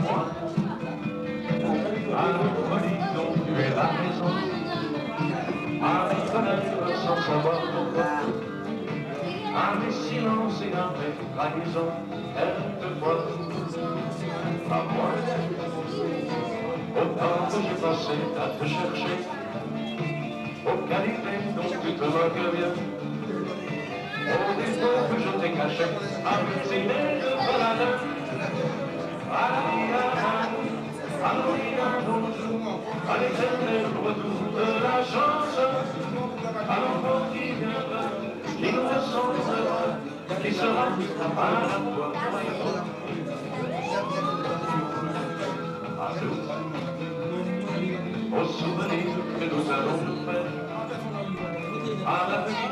moi. Harmonie, donc tu es la maison. À mes fenêtres sans savoir pourquoi. À mes silences et à mes trahisons, elle te voit. À moi. Autant que j'ai passé à te chercher. Aux qualités dont tu te moques bien. Aux défauts que je t'ai cachés. Avec ces idées de baladin. À l'éternel retour de la chance, à l'enfant qui viendra, qui nous ressemblera, qui sera à la fois. À nous, aux souvenirs que nous allons nous faire, à la vie.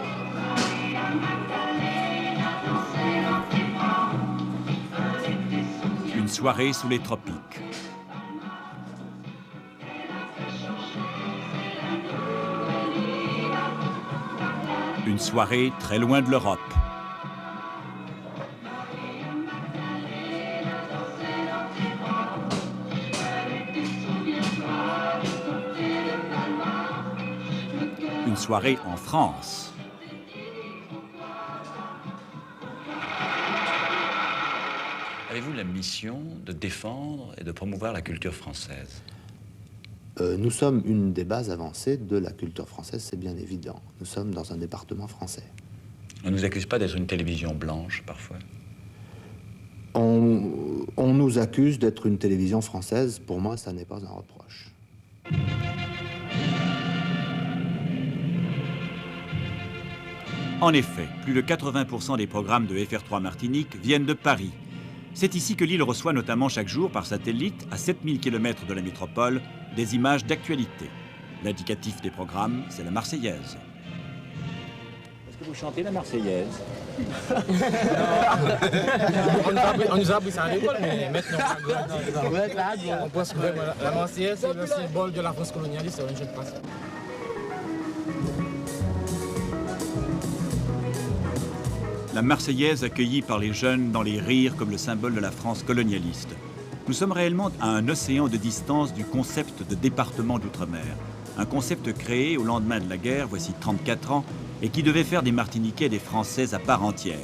Une soirée sous les tropiques. Une soirée très loin de l'Europe. Une soirée en France. Avez-vous la mission de défendre et de promouvoir la culture française? Nous sommes une des bases avancées de la culture française, c'est bien évident. Nous sommes dans un département français. On ne nous accuse pas d'être une télévision blanche, parfois? On nous accuse d'être une télévision française. Pour moi, ça n'est pas un reproche. En effet, plus de 80% des programmes de FR3 Martinique viennent de Paris. C'est ici que l'île reçoit notamment chaque jour par satellite, à 7000 km de la métropole, des images d'actualité. L'indicatif des programmes, c'est la Marseillaise. Est-ce que vous chantez la Marseillaise? On nous a appris ça à l'école, mais maintenant, on pense que la Marseillaise, c'est le symbole de la France colonialiste, je ne pense pas. La Marseillaise accueillie par les jeunes dans les rires comme le symbole de la France colonialiste. Nous sommes réellement à un océan de distance du concept de département d'outre-mer. Un concept créé au lendemain de la guerre, voici 34 ans, et qui devait faire des Martiniquais des Français à part entière.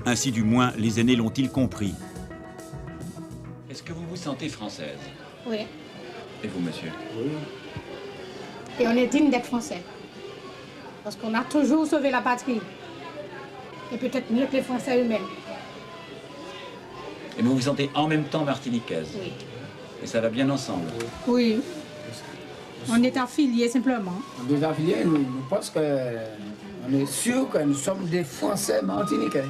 Ainsi du moins, les aînés l'ont-ils compris. Est-ce que vous vous sentez française? Oui. Et vous, monsieur? Oui. Et on est digne d'être français. Parce qu'on a toujours sauvé la patrie. Et peut-être mieux que les Français eux-mêmes. Et vous vous sentez en même temps martiniquaise? Oui. Et ça va bien ensemble? Oui. On est affiliés simplement. On est affiliés, nous pensons qu'on est sûr que nous sommes des Français martiniquais.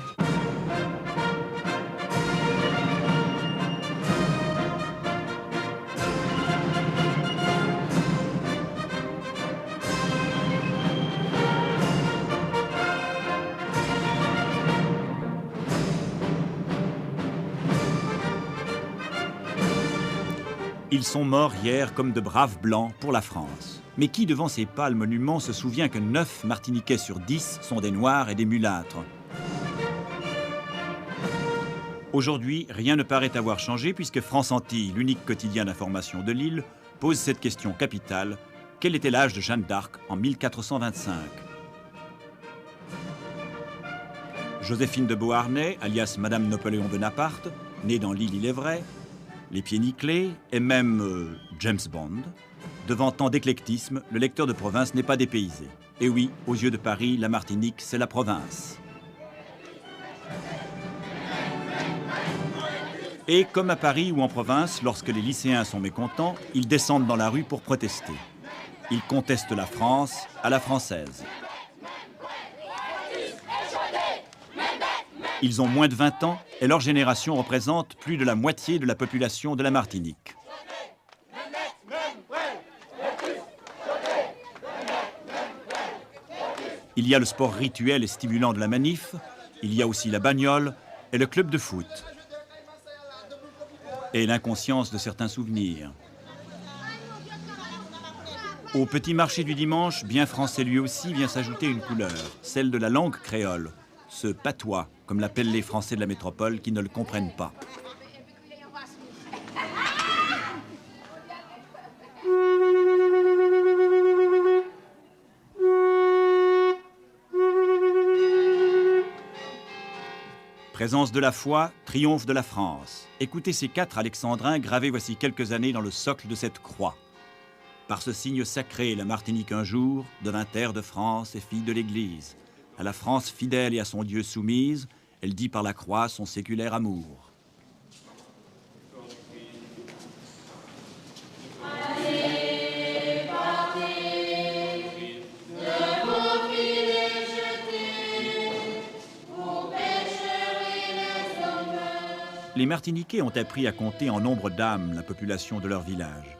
Ils sont morts hier comme de braves blancs pour la France. Mais qui, devant ces pâles monuments, se souvient que 9 Martiniquais sur 10 sont des Noirs et des mulâtres? Aujourd'hui, rien ne paraît avoir changé puisque France Antilles, l'unique quotidien d'information de l'île, pose cette question capitale. Quel était l'âge de Jeanne d'Arc en 1425? Joséphine de Beauharnais, alias Madame Napoléon Bonaparte, née dans l'île, il est vrai, les pieds nickelés, et même James Bond. Devant tant d'éclectisme, le lecteur de province n'est pas dépaysé. Et oui, aux yeux de Paris, la Martinique, c'est la province. Et comme à Paris ou en province, lorsque les lycéens sont mécontents, ils descendent dans la rue pour protester. Ils contestent la France à la française. Ils ont moins de 20 ans et leur génération représente plus de la moitié de la population de la Martinique. Il y a le sport rituel et stimulant de la manif, il y a aussi la bagnole et le club de foot. Et l'inconscience de certains souvenirs. Au petit marché du dimanche, bien français lui aussi, vient s'ajouter une couleur, celle de la langue créole. ce patois, comme l'appellent les Français de la métropole qui ne le comprennent pas. Présence de la foi, triomphe de la France. Écoutez ces 4 alexandrins gravés voici quelques années dans le socle de cette croix. Par ce signe sacré, la Martinique un jour devint terre de France et fille de l'Église. À la France fidèle et à son Dieu soumise, elle dit par la croix son séculaire amour. Les Martiniquais ont appris à compter en nombre d'âmes la population de leur village.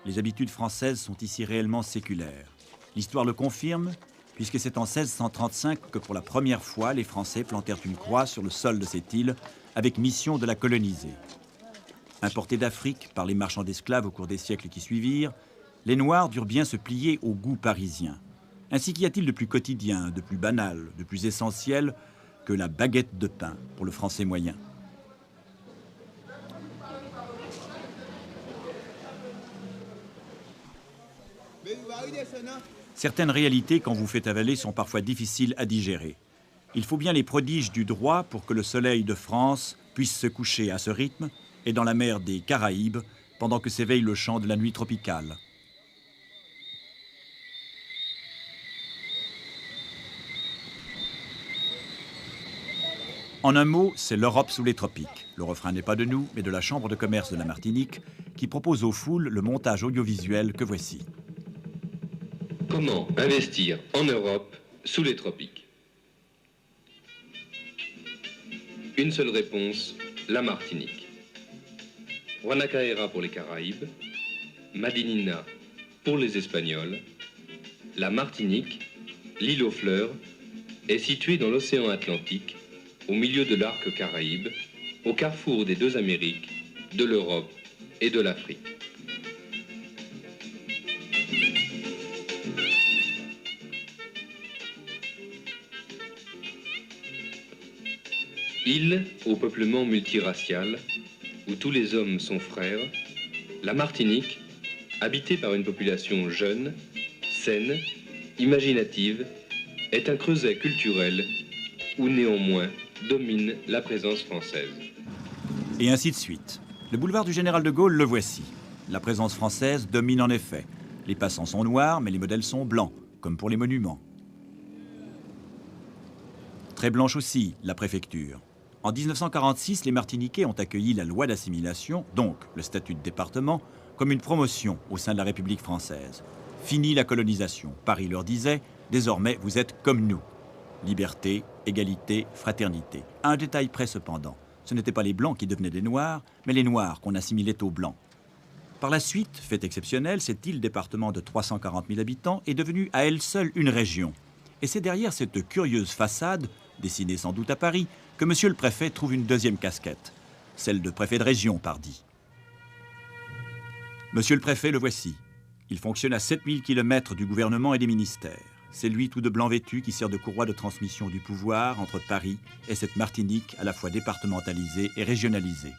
Les habitudes françaises sont ici réellement séculaires. L'histoire le confirme, puisque c'est en 1635 que pour la première fois, les Français plantèrent une croix sur le sol de cette île, avec mission de la coloniser. Importés d'Afrique par les marchands d'esclaves au cours des siècles qui suivirent, les Noirs durent bien se plier au goût parisien. Ainsi qu'y a-t-il de plus quotidien, de plus banal, de plus essentiel que la baguette de pain pour le Français moyen? Certaines réalités, quand vous faites avaler, sont parfois difficiles à digérer. Il faut bien les prodiges du droit pour que le soleil de France puisse se coucher à ce rythme et dans la mer des Caraïbes pendant que s'éveille le chant de la nuit tropicale. En un mot, c'est l'Europe sous les tropiques. Le refrain n'est pas de nous, mais de la Chambre de commerce de la Martinique, qui propose aux foules le montage audiovisuel que voici. Comment investir en Europe sous les tropiques? Une seule réponse, la Martinique. Guanacaera pour les Caraïbes, Madinina pour les Espagnols. La Martinique, l'île aux fleurs, est située dans l'océan Atlantique, au milieu de l'arc Caraïbe, au carrefour des 2 Amériques, de l'Europe et de l'Afrique. Île au peuplement multiracial, où tous les hommes sont frères, la Martinique, habitée par une population jeune, saine, imaginative, est un creuset culturel où néanmoins domine la présence française. Et ainsi de suite. Le boulevard du Général de Gaulle, le voici. La présence française domine en effet. Les passants sont noirs, mais les modèles sont blancs, comme pour les monuments. Très blanche aussi, la préfecture. En 1946, les Martiniquais ont accueilli la loi d'assimilation, donc le statut de département, comme une promotion au sein de la République française. Fini la colonisation. Paris leur disait, désormais vous êtes comme nous. Liberté, égalité, fraternité. À un détail près cependant, ce n'étaient pas les Blancs qui devenaient des Noirs, mais les Noirs qu'on assimilait aux Blancs. Par la suite, fait exceptionnel, cette île département de 340 000 habitants est devenue à elle seule une région. Et c'est derrière cette curieuse façade, dessinée sans doute à Paris, que monsieur le préfet trouve une deuxième casquette, celle de préfet de région, pardi. Monsieur le préfet, le voici. Il fonctionne à 7000 km du gouvernement et des ministères. C'est lui tout de blanc vêtu qui sert de courroie de transmission du pouvoir entre Paris et cette Martinique à la fois départementalisée et régionalisée.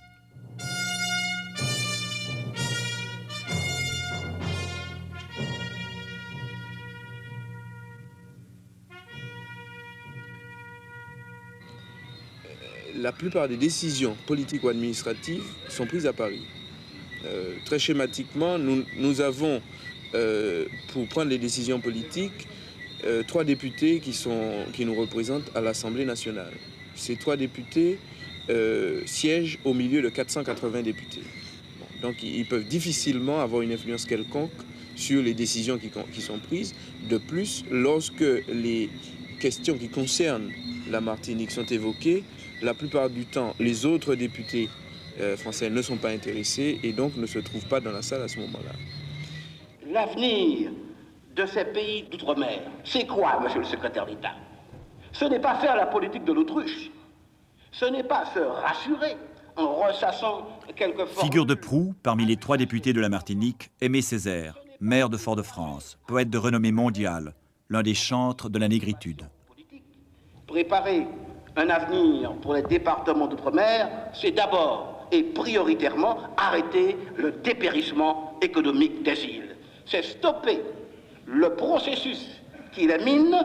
La plupart des décisions politiques ou administratives sont prises à Paris. Très schématiquement, nous avons, pour prendre les décisions politiques, 3 députés qui nous représentent à l'Assemblée nationale. Ces 3 députés siègent au milieu de 480 députés. Bon, donc ils peuvent difficilement avoir une influence quelconque sur les décisions qui sont prises. De plus, lorsque les questions qui concernent la Martinique sont évoquées, la plupart du temps, les autres députés français ne sont pas intéressés et donc ne se trouvent pas dans la salle à ce moment-là. L'avenir de ces pays d'outre-mer, c'est quoi, monsieur le secrétaire d'État? Ce n'est pas faire la politique de l'autruche. Ce n'est pas se rassurer en ressassant quelques formes. Figure de proue, parmi les 3 députés de la Martinique, Aimé Césaire, maire de Fort-de-France, poète de renommée mondiale, l'un des chantres de la négritude. Préparer Un avenir pour les départements d'outre-mer, c'est d'abord et prioritairement arrêter le dépérissement économique des îles. C'est stopper le processus qui les mine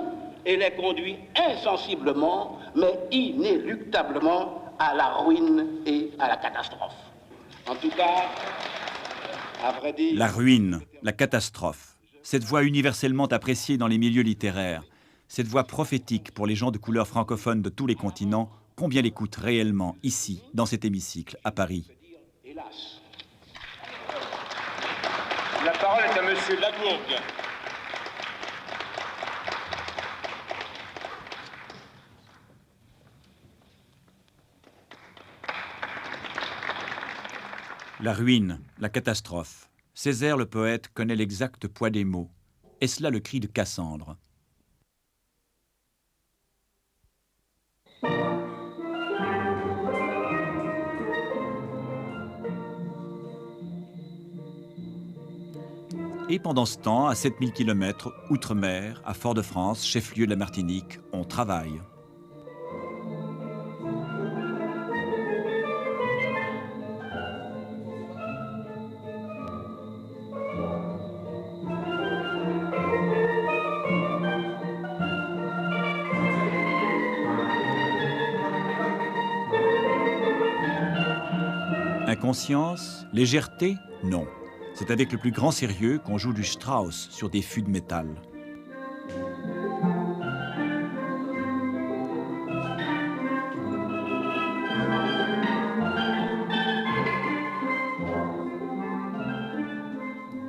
et les conduit insensiblement, mais inéluctablement, à la ruine et à la catastrophe. En tout cas, à vrai dire... La ruine, la catastrophe. Cette voix universellement appréciée dans les milieux littéraires, cette voix prophétique pour les gens de couleur francophone de tous les continents, combien l'écoutent réellement ici, dans cet hémicycle, à Paris? Hélas. La parole est à Monsieur Lagourgue. La ruine, la catastrophe. Césaire le poète connaît l'exact poids des mots. Est-ce là le cri de Cassandre? Et pendant ce temps, à 7000 km, outre-mer, à Fort-de-France, chef-lieu de la Martinique, on travaille. Inconscience, légèreté? Non. C'est avec le plus grand sérieux qu'on joue du Strauss sur des fûts de métal.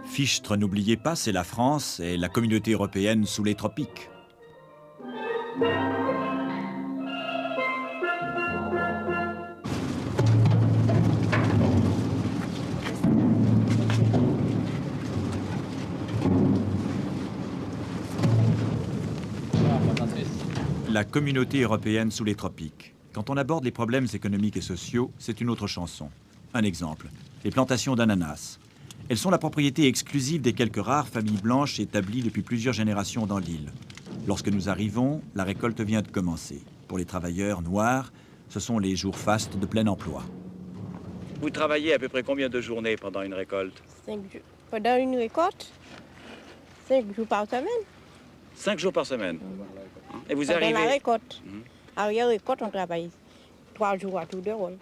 Fichtre, n'oubliez pas, c'est la France et la communauté européenne sous les tropiques. La communauté européenne sous les tropiques. Quand on aborde les problèmes économiques et sociaux, c'est une autre chanson. Un exemple, les plantations d'ananas. Elles sont la propriété exclusive des quelques rares familles blanches établies depuis plusieurs générations dans l'île. Lorsque nous arrivons, la récolte vient de commencer. Pour les travailleurs noirs, ce sont les jours fastes de plein emploi. Vous travaillez à peu près combien de journées pendant une récolte? 5 jours. Pendant une récolte, 5 jours par semaine. 5 jours par semaine. Et vous pendant arrivez... la récolte. Arrière récolte, on travaille 3 jours à tour de rôle.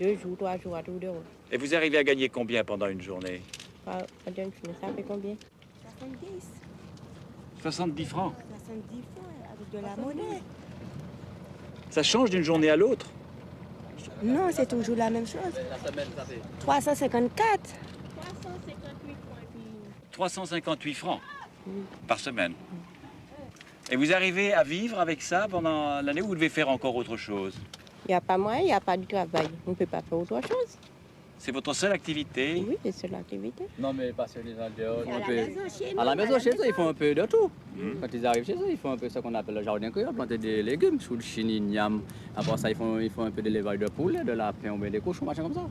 2 jours, 3 jours à tour de rôle. Et vous arrivez à gagner combien pendant une journée? Pendant une journée, ça fait combien? 70. 70 francs. 70 francs avec de la monnaie. Ça change d'une journée à l'autre? Non, c'est toujours la même chose. 354. 358 francs par semaine. Et vous arrivez à vivre avec ça pendant l'année ou vous devez faire encore autre chose? Il n'y a pas moyen, il n'y a pas de travail. On ne peut pas faire autre chose. C'est votre seule activité? Oui, c'est seule activité. Non, mais parce que les gens dehors, À la maison, chez eux, ils font un peu de tout. Quand ils arrivent chez eux, ils font un peu ce qu'on appelle le jardin créole, planter des légumes, sous le chini, niam. Après ça, ils font un peu d'élevage de poules, de lapins, ou bien des cochons, machin comme ça.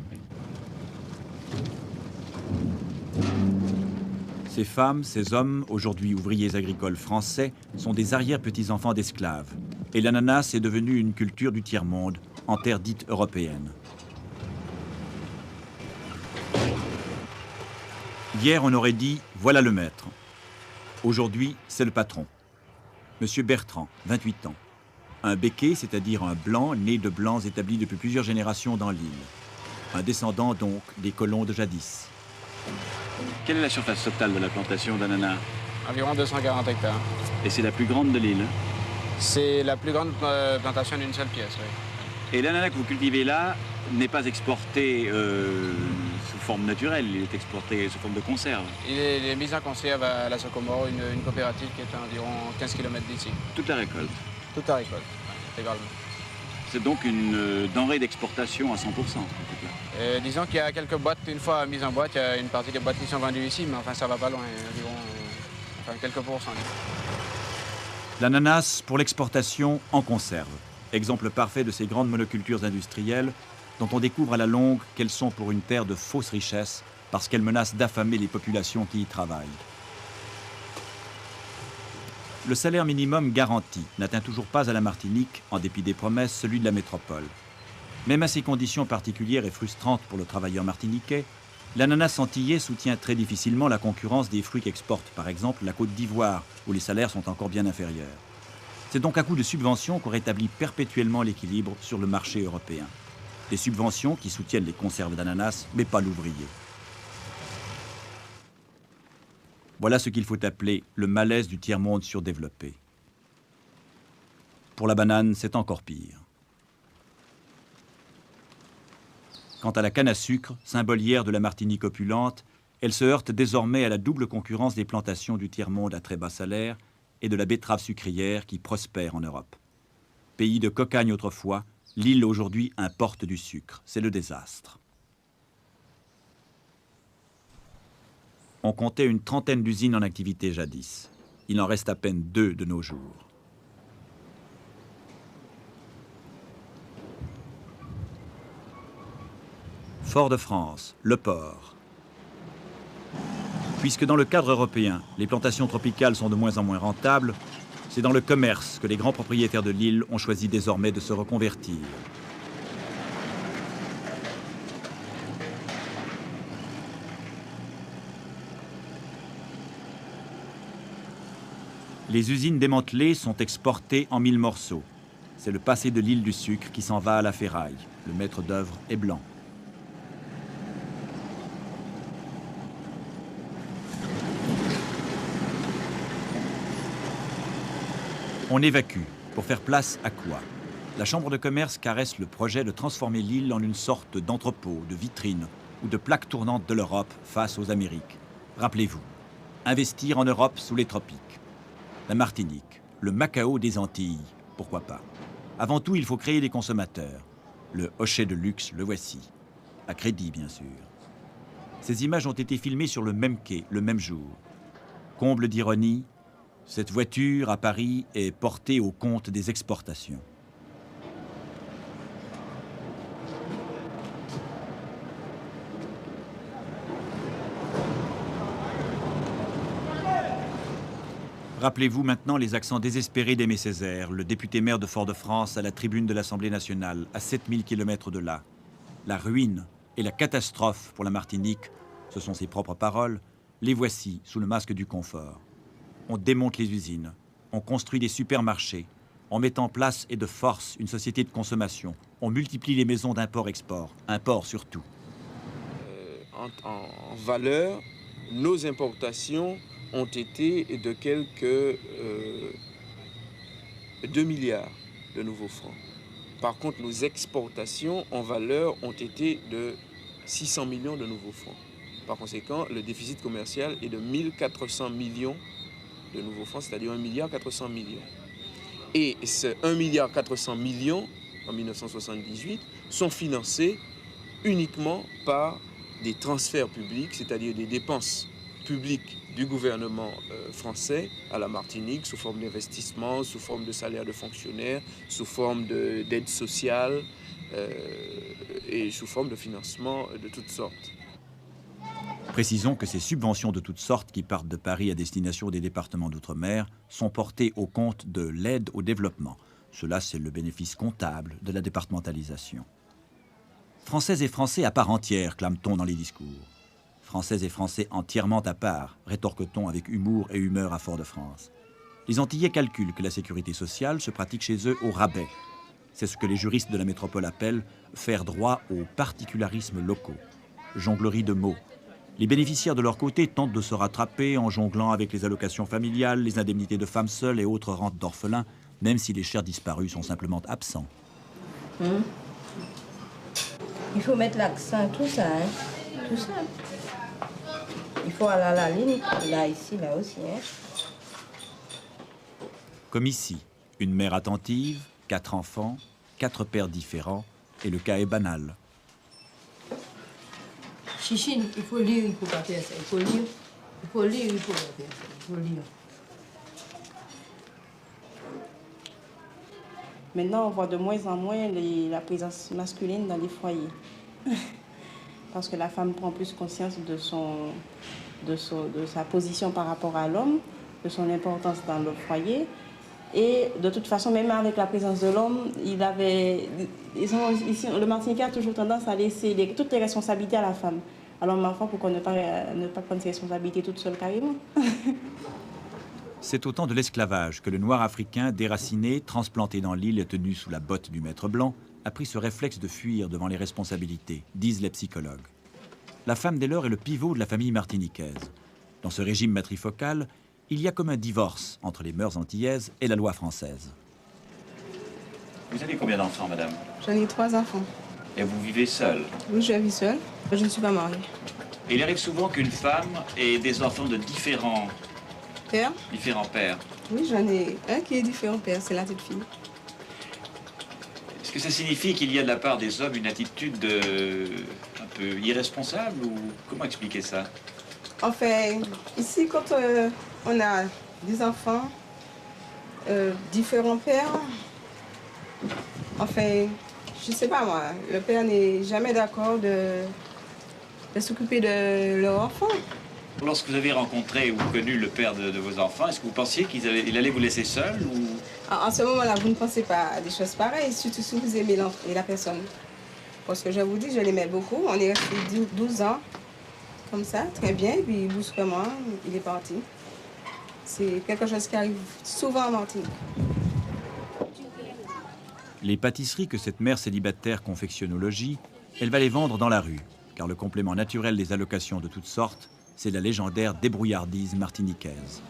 Ces femmes, ces hommes, aujourd'hui ouvriers agricoles français, sont des arrière-petits-enfants d'esclaves. Et l'ananas est devenu une culture du tiers-monde, en terre dite européenne. Hier, on aurait dit « voilà le maître ». Aujourd'hui, c'est le patron. Monsieur Bertrand, 28 ans. Un béquet, c'est-à-dire un blanc né de blancs établis depuis plusieurs générations dans l'île. Un descendant donc des colons de jadis. Quelle est la surface totale de la plantation d'ananas? Environ 240 hectares. Et c'est la plus grande de l'île? C'est la plus grande plantation d'une seule pièce, oui. Et l'ananas que vous cultivez là n'est pas exporté sous forme naturelle, il est exporté sous forme de conserve. Il est mis en conserve à la Socomore, une coopérative qui est à environ 15 km d'ici. Toute la récolte? Toute la récolte, intégralement. C'est donc une denrée d'exportation à 100%. Disons qu'il y a quelques boîtes, une fois mises en boîte, il y a une partie des boîtes qui sont vendues ici, mais enfin ça va pas loin, environ quelques pourcents. L'ananas pour l'exportation en conserve. Exemple parfait de ces grandes monocultures industrielles dont on découvre à la longue qu'elles sont pour une terre de fausses richesses parce qu'elles menacent d'affamer les populations qui y travaillent. Le salaire minimum garanti n'atteint toujours pas à la Martinique, en dépit des promesses, celui de la métropole. Même à ces conditions particulières et frustrantes pour le travailleur martiniquais, l'ananas antillais soutient très difficilement la concurrence des fruits qu'exporte par exemple la Côte d'Ivoire, où les salaires sont encore bien inférieurs. C'est donc à coup de subventions qu'on rétablit perpétuellement l'équilibre sur le marché européen. Des subventions qui soutiennent les conserves d'ananas, mais pas l'ouvrier. Voilà ce qu'il faut appeler le malaise du tiers-monde surdéveloppé. Pour la banane, c'est encore pire. Quant à la canne à sucre, symbolière de la Martinique opulente, elle se heurte désormais à la double concurrence des plantations du tiers-monde à très bas salaire et de la betterave sucrière qui prospère en Europe. Pays de cocagne autrefois, l'île aujourd'hui importe du sucre. C'est le désastre. On comptait une trentaine d'usines en activité jadis. Il en reste à peine 2 de nos jours. Fort-de-France, le port. Puisque dans le cadre européen, les plantations tropicales sont de moins en moins rentables, c'est dans le commerce que les grands propriétaires de l'île ont choisi désormais de se reconvertir. Les usines démantelées sont exportées en 1000 morceaux. C'est le passé de l'île du sucre qui s'en va à la ferraille. Le maître d'œuvre est blanc. On évacue. Pour faire place à quoi? La Chambre de commerce caresse le projet de transformer l'île en une sorte d'entrepôt, de vitrine ou de plaque tournante de l'Europe face aux Amériques. Rappelez-vous, investir en Europe sous les tropiques. La Martinique, le Macao des Antilles, pourquoi pas? Avant tout, il faut créer des consommateurs. Le hochet de luxe, le voici. À crédit, bien sûr. Ces images ont été filmées sur le même quai, le même jour. Comble d'ironie, cette voiture, à Paris, est portée au compte des exportations. Rappelez-vous maintenant les accents désespérés d'Aimé Césaire, le député maire de Fort-de-France à la tribune de l'Assemblée nationale, à 7000 km de là. La ruine et la catastrophe pour la Martinique, ce sont ses propres paroles, les voici sous le masque du confort. On démonte les usines, on construit des supermarchés, on met en place et de force une société de consommation, on multiplie les maisons d'import-export, import surtout. En valeur, nos importations ont été de quelques 2 milliards de nouveaux francs. Par contre, nos exportations en valeur ont été de 600 millions de nouveaux francs. Par conséquent, le déficit commercial est de 1400 millions de nouveaux francs, c'est-à-dire 1,4 milliard. Et ce 1,4 milliard en 1978 sont financés uniquement par des transferts publics, c'est-à-dire des dépenses publiques du gouvernement français à la Martinique sous forme d'investissement, sous forme de salaire de fonctionnaires, sous forme d'aide sociale et sous forme de financement de toutes sortes. Précisons que ces subventions de toutes sortes qui partent de Paris à destination des départements d'outre-mer sont portées au compte de l'aide au développement. Cela, c'est le bénéfice comptable de la départementalisation. Françaises et Français à part entière, clame-t-on dans les discours. Françaises et Français entièrement à part, rétorque-t-on avec humour et humeur à Fort-de-France. Les Antillais calculent que la sécurité sociale se pratique chez eux au rabais. C'est ce que les juristes de la métropole appellent faire droit aux particularismes locaux. Jonglerie de mots. Les bénéficiaires de leur côté tentent de se rattraper en jonglant avec les allocations familiales, les indemnités de femmes seules et autres rentes d'orphelins, même si les chers disparus sont simplement absents. Il faut mettre l'accent, tout ça, hein? Tout ça. Il faut aller à la ligne, là, ici, là aussi. Hein? Comme ici, une mère attentive, 4 enfants, 4 pères différents, et le cas est banal. Chichine, il faut lire, il faut pas faire ça. Il faut lire, il faut lire, il faut pas faire ça. Il faut lire. Maintenant, on voit de moins en moins la présence masculine dans les foyers. Parce que la femme prend plus conscience de sa position par rapport à l'homme de son importance dans le foyer. Et de toute façon, même avec la présence de l'homme, le Martiniquais a toujours tendance à laisser toutes les responsabilités à la femme. Alors ma foi, pourquoi ne pas prendre ses responsabilités toute seule carrément? C'est au temps de l'esclavage que le noir africain, déraciné, transplanté dans l'île et tenu sous la botte du maître blanc, a pris ce réflexe de fuir devant les responsabilités, disent les psychologues. La femme, dès lors, est le pivot de la famille martiniquaise. Dans ce régime matrifocal, il y a comme un divorce entre les mœurs antillaises et la loi française. Vous avez combien d'enfants, madame? J'en ai 3 enfants. Et vous vivez seule? Oui, je vis seule. Je ne suis pas mariée. Et il arrive souvent qu'une femme ait des enfants de différents pères. Oui, j'en ai un qui est différent père, c'est la petite fille. Est-ce que ça signifie qu'il y a de la part des hommes une attitude un peu irresponsable ou comment expliquer ça? Enfin, ici, quand on a des enfants, différents pères, enfin, je sais pas moi, le père n'est jamais d'accord de s'occuper de leur enfant. Lorsque vous avez rencontré ou connu le père de vos enfants, est-ce que vous pensiez qu'il allait vous laisser seul ou... En ce moment-là, vous ne pensez pas à des choses pareilles, surtout si vous aimez la personne. Parce que je vous dis, je l'aimais beaucoup. On est resté 12 ans comme ça, très bien, et puis brusquement, il est parti. C'est quelque chose qui arrive souvent en Martinique. Les pâtisseries que cette mère célibataire confectionne au logis, elle va les vendre dans la rue, car le complément naturel des allocations de toutes sortes, c'est la légendaire débrouillardise martiniquaise.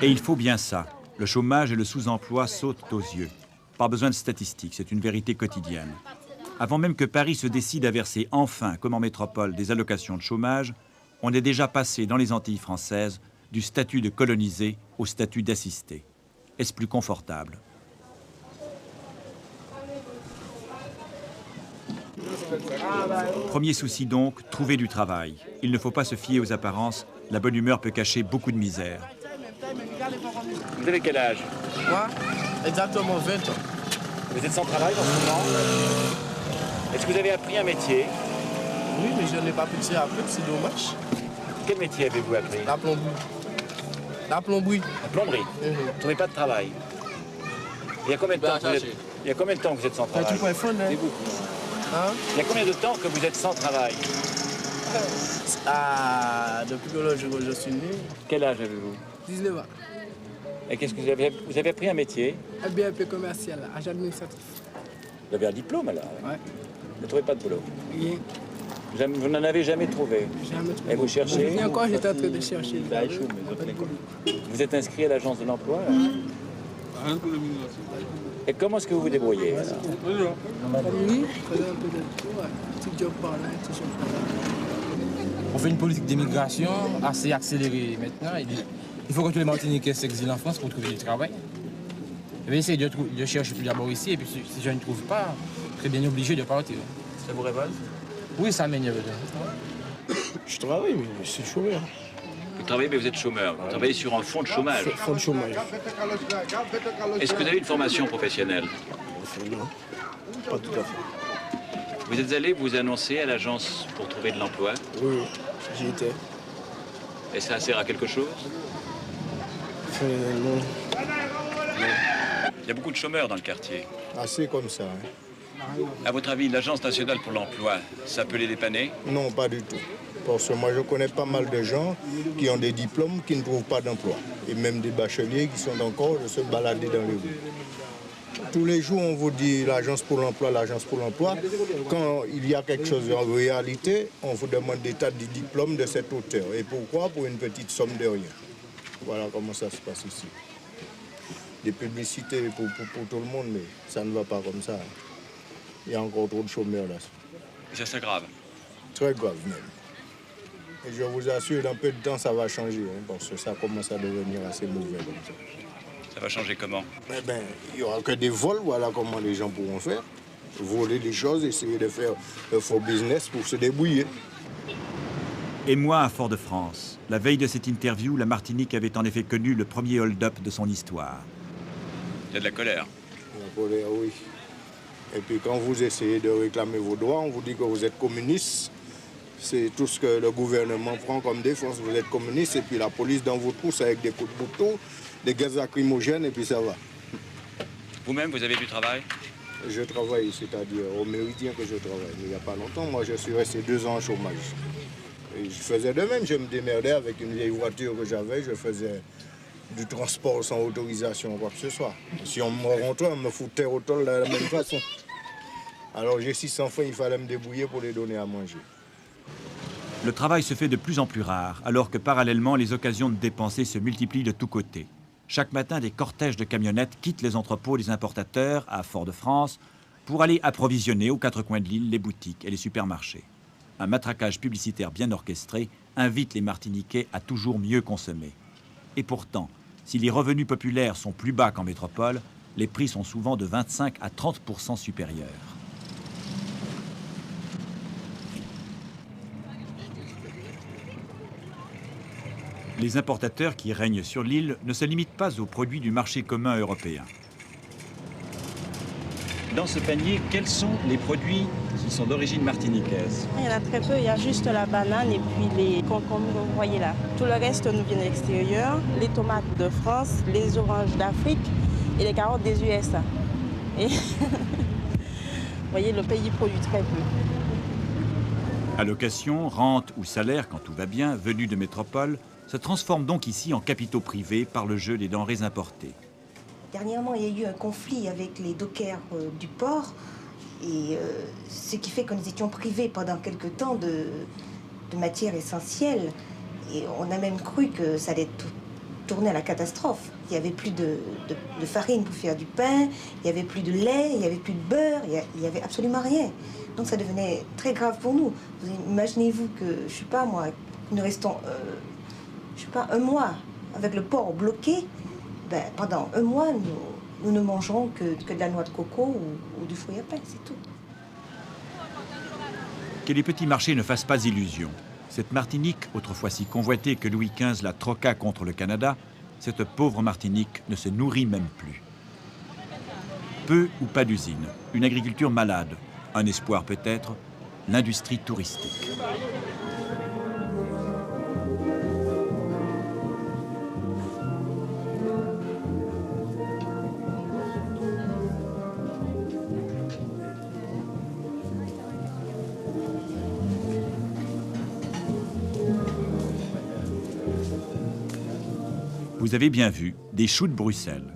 Et il faut bien ça. Le chômage et le sous-emploi sautent aux yeux. Pas besoin de statistiques, c'est une vérité quotidienne. Avant même que Paris se décide à verser enfin, comme en métropole, des allocations de chômage, on est déjà passé dans les Antilles françaises du statut de colonisé au statut d'assisté. Est-ce plus confortable? Premier souci donc, trouver du travail. Il ne faut pas se fier aux apparences, la bonne humeur peut cacher beaucoup de misère. Vous avez quel âge? Moi, exactement 20 ans. Vous êtes sans travail en ce moment? Est-ce que vous avez appris un métier? Oui, mais je n'ai pas pu tirer après, c'est dommage. Quel métier avez-vous appris? La plomberie. La plomberie. La plomberie? Vous ne trouvez pas de travail? Il y a combien de temps que vous êtes sans travail? Tu préfères, hein? C'est beaucoup. Hein? Il y a combien de temps que vous êtes sans travail? Depuis que je suis né. Quel âge avez-vous? 19 ans. Et qu'est-ce que vous avez appris un métier? Un BAP commercial, agent administratif. Vous avez un diplôme alors? Ouais. Vous ne trouvez pas de boulot? Rien. Vous n'en avez jamais trouvé? Jamais trouvé. Et vous cherchez? Et encore, j'étais en train de chercher. Vous êtes inscrit à l'agence de l'emploi? Et comment est-ce que vous vous débrouillez? Oui, faisais un peu de tout, petit job par là, petit job par là. On fait une politique d'immigration assez accélérée maintenant. Il faut que tous les Martiniquais s'exilent en France pour trouver du travail. Je vais essayer de chercher plus d'abord ici, et puis si je ne trouve pas, je serai bien obligé de partir. Ça vous révolte? Oui, ça m'énerve. Je travaille, mais je suis chômeur. Vous travaillez, mais vous êtes chômeur. Vous travaillez sur un fonds de chômage. Fonds de chômage. Est-ce que vous avez une formation professionnelle? Non, pas tout à fait. Vous êtes allé vous annoncer à l'agence pour trouver de l'emploi? Oui, j'y étais. Et ça sert à quelque chose? Non. Il y a beaucoup de chômeurs dans le quartier. Assez comme ça. Hein. À votre avis, l'Agence nationale pour l'emploi, ça peut les dépanner? Non, pas du tout. Parce que moi, je connais pas mal de gens qui ont des diplômes qui ne trouvent pas d'emploi. Et même des bacheliers qui sont encore de se balader dans les rues. Tous les jours, on vous dit l'Agence pour l'emploi, l'Agence pour l'emploi. Quand il y a quelque chose en réalité, on vous demande des tas de diplômes de cet auteur. Et pourquoi? Pour une petite somme de rien. Voilà comment ça se passe ici. Des publicités pour tout le monde, mais ça ne va pas comme ça. Il y a encore trop de chômeurs là. Et ça, c'est grave? Très grave même. Et je vous assure, dans peu de temps, ça va changer, hein, parce que ça commence à devenir assez mauvais comme ça. Ça va changer comment? Eh bien, il n'y aura que des vols, voilà comment les gens pourront faire. Voler des choses, essayer de faire un faux business pour se débrouiller. Et moi, à Fort-de-France, la veille de cette interview, la Martinique avait en effet connu le premier hold-up de son histoire. Il y a de la colère. La colère, oui. Et puis quand vous essayez de réclamer vos droits, on vous dit que vous êtes communiste. C'est tout ce que le gouvernement prend comme défense. Vous êtes communiste et puis la police dans vos trousses avec des coups de bouton, des gaz lacrymogènes et puis ça va. Vous-même, vous avez du travail? Je travaille, c'est-à-dire au Méridien que je travaille. Mais il n'y a pas longtemps, moi je suis resté 2 ans en chômage. Et je faisais de même, je me démerdais avec une vieille voiture que j'avais, je faisais du transport sans autorisation ou quoi que ce soit. Si on me rentrait, on me foutait au tol de la même façon. Alors j'ai 600 francs, il fallait me débrouiller pour les donner à manger. Le travail se fait de plus en plus rare, alors que parallèlement, les occasions de dépenser se multiplient de tous côtés. Chaque matin, des cortèges de camionnettes quittent les entrepôts des importateurs à Fort-de-France pour aller approvisionner aux 4 coins de l'île les boutiques et les supermarchés. Un matraquage publicitaire bien orchestré invite les Martiniquais à toujours mieux consommer. Et pourtant, si les revenus populaires sont plus bas qu'en métropole, les prix sont souvent de 25 à 30% supérieurs. Les importateurs qui règnent sur l'île ne se limitent pas aux produits du marché commun européen. Dans ce panier, quels sont les produits qui sont d'origine martiniquaise? Il y en a très peu, il y a juste la banane et puis les concombres que vous voyez là. Tout le reste nous vient de l'extérieur, les tomates de France, les oranges d'Afrique et les carottes des USA. Et vous voyez, le pays produit très peu. Allocations, rentes ou salaires, quand tout va bien, venus de métropole, se transforment donc ici en capitaux privés par le jeu des denrées importées. Dernièrement, il y a eu un conflit avec les dockers du port, et ce qui fait que nous étions privés pendant quelque temps de matières essentielles. Et on a même cru que ça allait tourner à la catastrophe. Il n'y avait plus de farine pour faire du pain, il n'y avait plus de lait, il n'y avait plus de beurre, il n'y avait absolument rien. Donc ça devenait très grave pour nous. Imaginez-vous que, je ne sais pas moi, nous restons, je sais pas, 1 mois avec le port bloqué. Ben, pendant 1 mois, nous ne mangerons que de la noix de coco ou du fruit à pain, c'est tout. Que les petits marchés ne fassent pas illusion. Cette Martinique, autrefois si convoitée que Louis XV la troqua contre le Canada, cette pauvre Martinique ne se nourrit même plus. Peu ou pas d'usines, une agriculture malade, un espoir peut-être, l'industrie touristique. Vous avez bien vu, des choux de Bruxelles,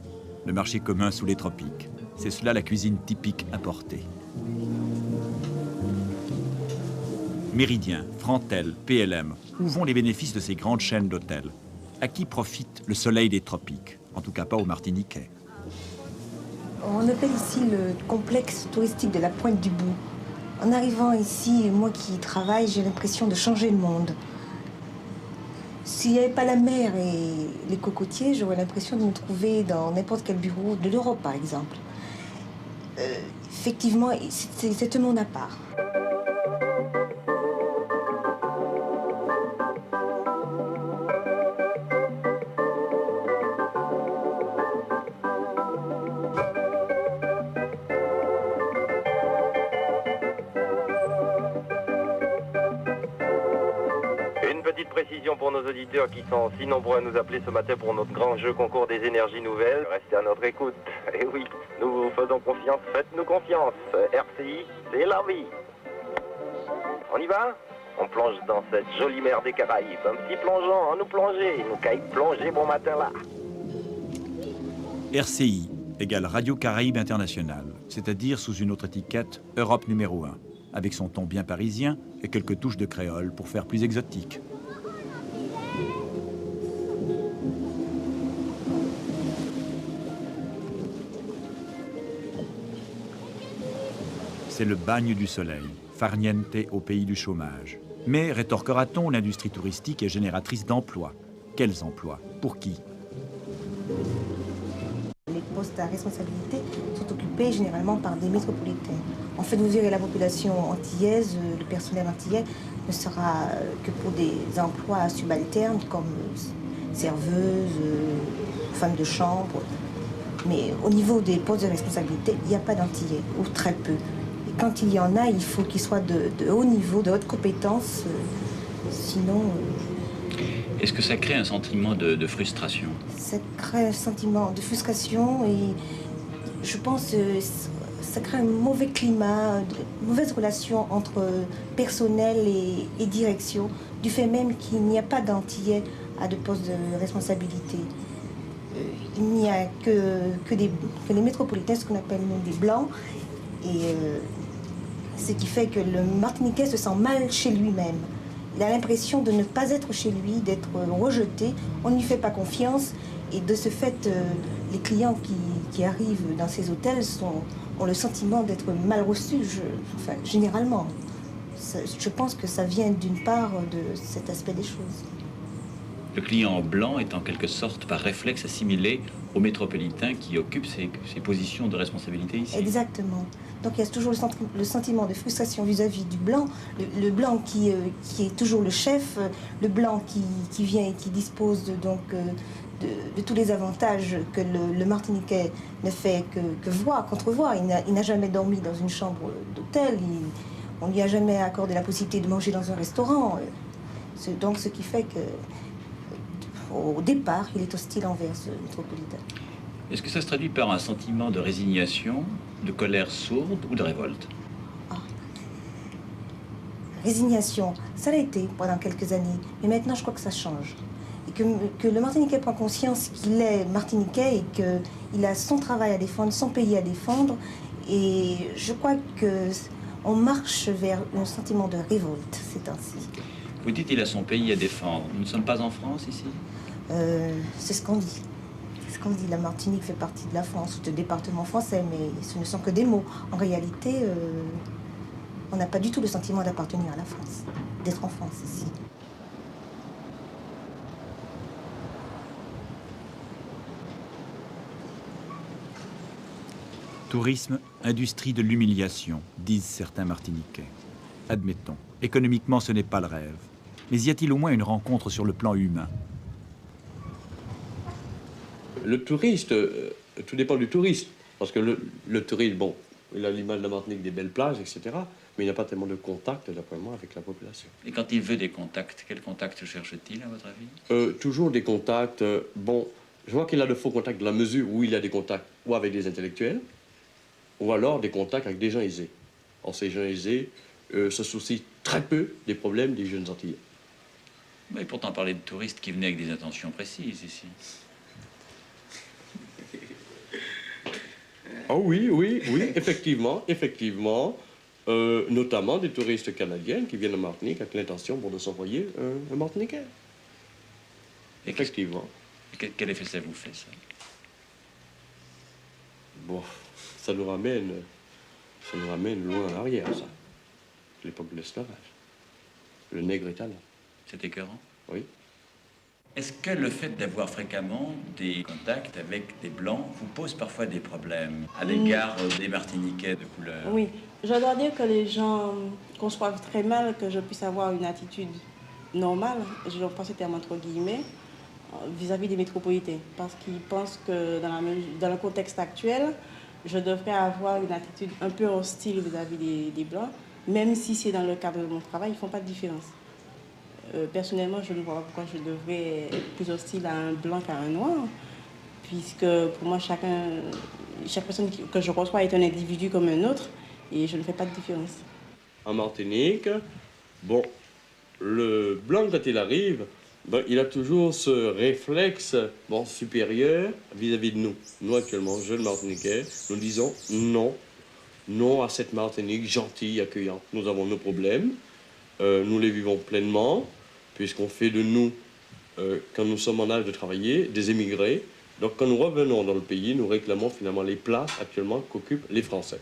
le marché commun sous les tropiques. C'est cela la cuisine typique importée. Méridien, Frantel, PLM, où vont les bénéfices de ces grandes chaînes d'hôtels? À qui profite le soleil des tropiques? En tout cas pas aux Martiniquais. On appelle ici le complexe touristique de la Pointe du Bout. En arrivant ici, moi qui y travaille, j'ai l'impression de changer le monde. S'il n'y avait pas la mer et les cocotiers, j'aurais l'impression de me trouver dans n'importe quel bureau de l'Europe, par exemple. Effectivement, c'est un monde à part. Pour nos auditeurs qui sont si nombreux à nous appeler ce matin pour notre grand jeu concours des énergies nouvelles, restez à notre écoute. Et oui, nous vous faisons confiance, faites-nous confiance. RCI, c'est la vie. On y va? On plonge dans cette jolie mer des Caraïbes. Un petit plongeon, nous plonger, nous caille plonger bon matin là. RCI égale Radio Caraïbes International, c'est-à-dire sous une autre étiquette, Europe numéro 1, avec son ton bien parisien et quelques touches de créole pour faire plus exotique. C'est le bagne du soleil, farniente au pays du chômage. Mais, rétorquera-t-on, l'industrie touristique est génératrice d'emplois. Quels emplois? Pour qui? Les postes à responsabilité sont occupés généralement par des métropolitains. En fait, vous verrez la population antillaise, le personnel antillais ne sera que pour des emplois subalternes comme serveuse, femme de chambre. Mais au niveau des postes de responsabilité, il n'y a pas d'Antillais, ou très peu. Et quand il y en a, il faut qu'ils soient de haut niveau, de haute compétence, sinon... Est-ce que ça crée un sentiment de frustration? Ça crée un sentiment de frustration et je pense que ça crée un mauvais climat, une mauvaise relation entre personnel et direction, du fait même qu'il n'y a pas d'Antillais à de postes de responsabilité. Il n'y a que les métropolitains, ce qu'on appelle nous des blancs, et ce qui fait que le Martiniquais se sent mal chez lui-même. Il a l'impression de ne pas être chez lui, d'être rejeté, on ne lui fait pas confiance, et de ce fait, les clients qui arrivent dans ces hôtels ont le sentiment d'être mal reçus, enfin, généralement. Je pense que ça vient d'une part de cet aspect des choses. Le client blanc est en quelque sorte par réflexe assimilé aux métropolitains qui occupent ces positions de responsabilité ici. Exactement. Donc il y a toujours le sentiment de frustration vis-à-vis du blanc, le blanc qui est toujours le chef, le blanc qui vient et qui dispose de tous les avantages que le Martiniquais ne fait que voir, qu'entrevoir. Il n'a jamais dormi dans une chambre d'hôtel, on ne lui a jamais accordé la possibilité de manger dans un restaurant. Donc ce qui fait que au départ, il est hostile envers ce métropolitain. Est-ce que ça se traduit par un sentiment de résignation, de colère sourde ou de révolte? Résignation, ça l'a été pendant quelques années, mais maintenant je crois que ça change. Et que le Martiniquais prend conscience qu'il est Martiniquais et qu'il a son travail à défendre, son pays à défendre. Et je crois qu'on marche vers un sentiment de révolte ces temps-ci. Vous dites qu'il a son pays à défendre. Nous ne sommes pas en France ici? C'est ce qu'on dit. C'est ce qu'on dit. La Martinique fait partie de la France, du département français, mais ce ne sont que des mots. En réalité, on n'a pas du tout le sentiment d'appartenir à la France, d'être en France ici. Tourisme, industrie de l'humiliation, disent certains Martiniquais. Admettons, économiquement ce n'est pas le rêve. Mais y a-t-il au moins une rencontre sur le plan humain? Le touriste, tout dépend du touriste. Parce que le touriste, bon, il a l'image de la Martinique, des belles plages, etc. Mais il n'a pas tellement de contact, d'après moi, avec la population. Et quand il veut des contacts, quels contacts cherche-t-il, à votre avis? Toujours des contacts. Bon, je vois qu'il a de faux contacts dans la mesure où il a des contacts ou avec des intellectuels, ou alors des contacts avec des gens aisés. Or, ces gens aisés se soucient très peu des problèmes des jeunes Antillais. Mais pourtant parler de touristes qui venaient avec des intentions précises ici. Oh oui, effectivement. Notamment des touristes canadiens qui viennent en Martinique avec l'intention de s'envoyer un Martiniquais. Effectivement. Quel effet ça vous fait, ça? Bon, ça nous ramène loin en arrière, ça. L'époque de l'esclavage. Le nègre est à là. C'est écœurant? Oui. Est-ce que le fait d'avoir fréquemment des contacts avec des Blancs vous pose parfois des problèmes à l'égard des Martiniquais de couleur? Oui, je dois dire que les gens conçoivent très mal que je puisse avoir une attitude normale, je dois penser terme entre guillemets, vis-à-vis des métropolitains, parce qu'ils pensent que dans le contexte actuel, je devrais avoir une attitude un peu hostile vis-à-vis des Blancs, même si c'est dans le cadre de mon travail, ils ne font pas de différence. Personnellement, je ne vois pas pourquoi je devrais être plus hostile à un blanc qu'à un noir, puisque pour moi, chaque personne que je reçois est un individu comme un autre, et je ne fais pas de différence. En Martinique, bon, le blanc, quand il arrive, ben, il a toujours ce réflexe supérieur vis-à-vis de nous. Nous, actuellement, jeunes Martiniquais, nous disons non, non à cette Martinique gentille, accueillante. Nous avons nos problèmes, nous les vivons pleinement, puisqu'on fait de nous, quand nous sommes en âge de travailler, des émigrés. Donc quand nous revenons dans le pays, nous réclamons finalement les places actuellement qu'occupent les Français.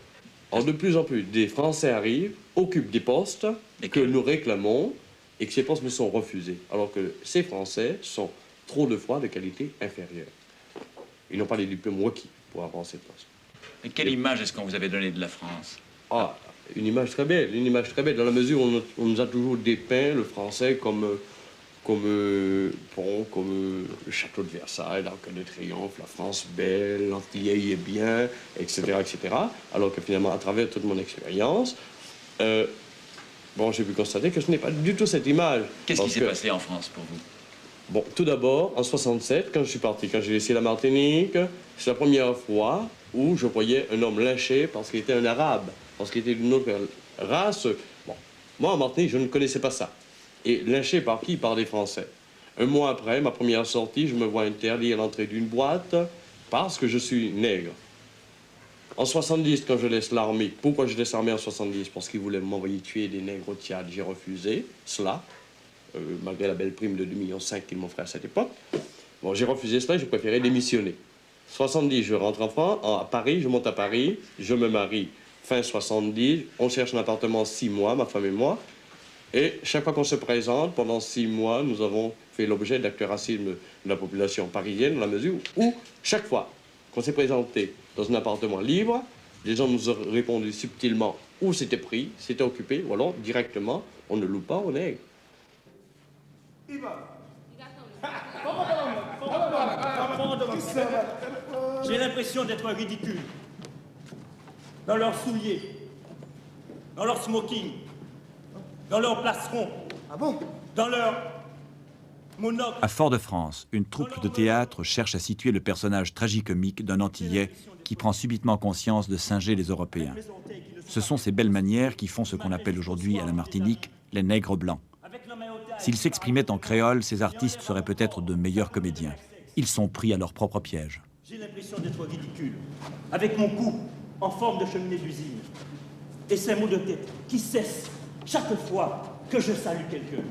Or, de plus en plus, des Français arrivent, occupent des postes que nous réclamons et que ces postes nous sont refusés. Alors que ces Français sont trop de fois de qualité inférieure. Ils n'ont pas les diplômes requis pour avoir ces postes. Et quelle image est-ce qu'on vous avait donnée de la France? Ah, une image très belle, dans la mesure où on nous a toujours dépeint le français comme comme le château de Versailles, l'Arc de Triomphe, la France belle, l'Antillais y est bien, etc., etc. Alors que finalement, à travers toute mon expérience, bon, j'ai pu constater que ce n'est pas du tout cette image. Qu'est-ce qui s'est passé en France pour vous? Bon, tout d'abord, en 67, quand je suis parti, quand j'ai laissé la Martinique, c'est la première fois où je voyais un homme lynché parce qu'il était un arabe, parce qu'il était d'une autre race. Bon, moi, en Martinique, je ne connaissais pas ça. Et lynché par qui? Par des Français. Un mois après, ma première sortie, je me vois interdit à l'entrée d'une boîte parce que je suis nègre. En 70, quand je laisse l'armée, pourquoi je laisse l'armée en 70? Parce qu'ils voulaient m'envoyer tuer des nègres au Tchad. J'ai refusé cela. Malgré la belle prime de 2,5 millions qu'ils m'offraient à cette époque. Bon, j'ai refusé cela, j'ai préféré démissionner. 70, je rentre en France, à Paris, je monte à Paris, je me marie. Fin 70, on cherche un appartement 6 mois, ma femme et moi. Et chaque fois qu'on se présente, pendant 6 mois, nous avons fait l'objet d'actes racisme de la population parisienne, dans la mesure où, chaque fois qu'on s'est présenté dans un appartement libre, les gens nous ont répondu subtilement où c'était pris, c'était occupé, ou alors directement, on ne loue pas aux nègres. J'ai l'impression d'être ridicule. Dans leurs souliers, dans leurs smoking, dans leurs placerons, dans leurs monocles. À Fort-de-France, une troupe de théâtre cherche à situer le personnage tragicomique d'un Antillais qui prend subitement conscience de singer les Européens. Ce sont ces belles manières qui font ce qu'on appelle aujourd'hui à la Martinique les nègres blancs. S'ils s'exprimaient en créole, ces artistes seraient peut-être de meilleurs comédiens. Ils sont pris à leur propre piège. J'ai l'impression d'être ridicule, avec mon cou en forme de cheminée d'usine, et ces maux de tête qui cessent chaque fois que je salue quelqu'un.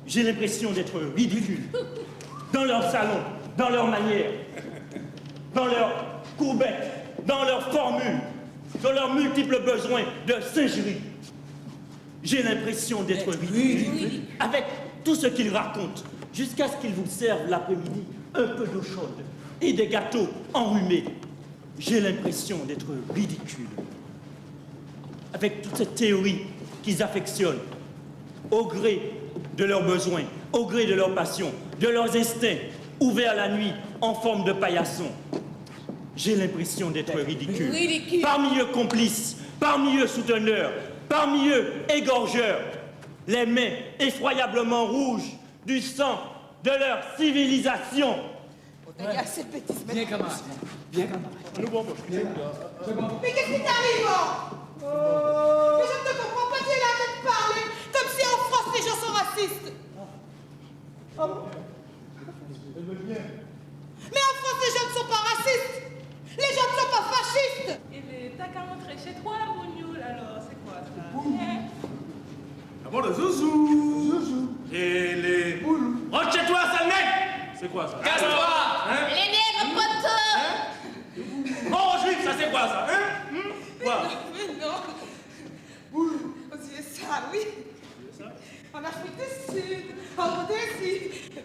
J'ai l'impression d'être ridicule, dans leur salon, dans leurs manières, dans leurs courbettes, dans leurs formules, dans leurs multiples besoins de singerie. J'ai l'impression d'être ridicule avec tout ce qu'ils racontent, jusqu'à ce qu'ils vous servent l'après-midi un peu d'eau chaude et des gâteaux enrhumés. J'ai l'impression d'être ridicule avec toute cette théorie qu'ils affectionnent, au gré de leurs besoins, au gré de leurs passions, de leurs instincts, ouverts la nuit en forme de paillasson. J'ai l'impression d'être ridicule. Parmi eux complices, parmi eux souteneurs, parmi eux égorgeurs, les mains effroyablement rouges du sang de leur civilisation. Viens, camarade. Viens, camarade. Mais qu'est-ce qui t'arrive? Mais je ne te comprends pas, tu es là de parler comme si en France les gens sont racistes. Mais en France les gens ne sont pas racistes. Les gens ne sont pas fascistes. Et t'as qu'à rentrer chez toi, Bougnoul, alors, c'est quoi ça? Ah bon, le zouzou. Et les boulous. Rentre chez toi, sale mec. C'est quoi ça? Casse-toi. Hein? Les nègres poteaux. Oh, juif, ça c'est quoi ça? Hein? Quoi? Mais non. Boulou. C'est ça, oui. En Afrique du Sud, en Rhodésie,